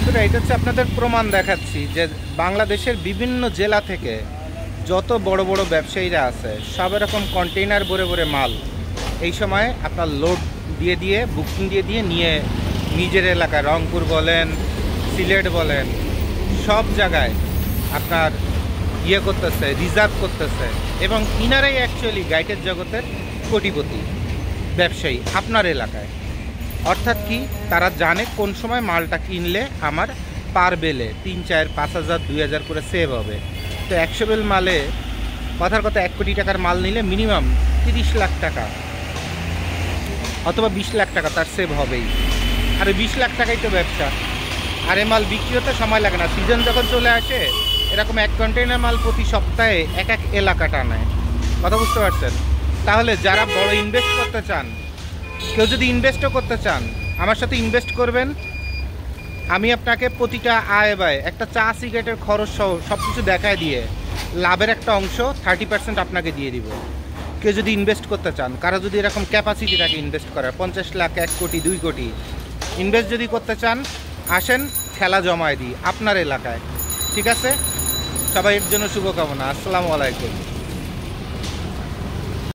বন্ধুরা, এটা হচ্ছে আপনাদের প্রমাণ দেখাচ্ছি যে বাংলাদেশের বিভিন্ন জেলা থেকে যত বড় বড় ব্যবসায়ীরা আছে সব এরকম কন্টেইনার ভরে ভরে মাল এই সময় আপনার লোড দিয়ে দিয়ে বুকিং দিয়ে দিয়ে নিয়ে নিজের এলাকায় রংপুর বলেন, সিলেট বলেন, সব জায়গায় আপনার করতেছে, রিজার্ভ করতেছে। এবং ইনারাই অ্যাকচুয়ালি গাইডের জগতের কোটিপতি ব্যবসায়ী আপনার এলাকায়। অর্থাৎ কি, তারা জানে কোন সময় মালটা কিনলে আমার পার বেলে 3, 4, 5 হাজার 2 হাজার করে সেভ হবে। তো 100 বেল মালে কথার কথা 1 কোটি টাকার মাল নিলে মিনিমাম 30 লাখ টাকা অথবা 20 লাখ টাকা তার সেভ হবেই। আর 20 লাখ টাকাই তো ব্যবসা। আর এই মাল বিক্রি হতে সময় লাগে না। সিজন যখন চলে আসে এরকম 1 কন্টেইনার মাল প্রতি সপ্তাহে এক এলাকাটা নেয়। কথা বুঝতে পারছেন? তাহলে যারা বড় ইনভেস্ট করতে চান, কেউ যদি ইনভেস্টও করতে চান আমার সাথে ইনভেস্ট করবেন। আমি আপনাকে প্রতিটা আয় ব্যয়, একটা চা সিগারেটের খরচ সহ সব কিছু দেখায় দিয়ে লাভের একটা অংশ 30% আপনাকে দিয়ে দিব। কেউ যদি ইনভেস্ট করতে চান, কারো যদি এরকম ক্যাপাসিটি থাকে ইনভেস্ট করার 50 লাখ, 1 কোটি, 2 কোটি ইনভেস্ট যদি করতে চান, আসেন, খেলা জমায় দিই আপনার এলাকায়। ঠিক আছে? সবাই এর জন্য শুভকামনা। আসসালামু আলাইকুম।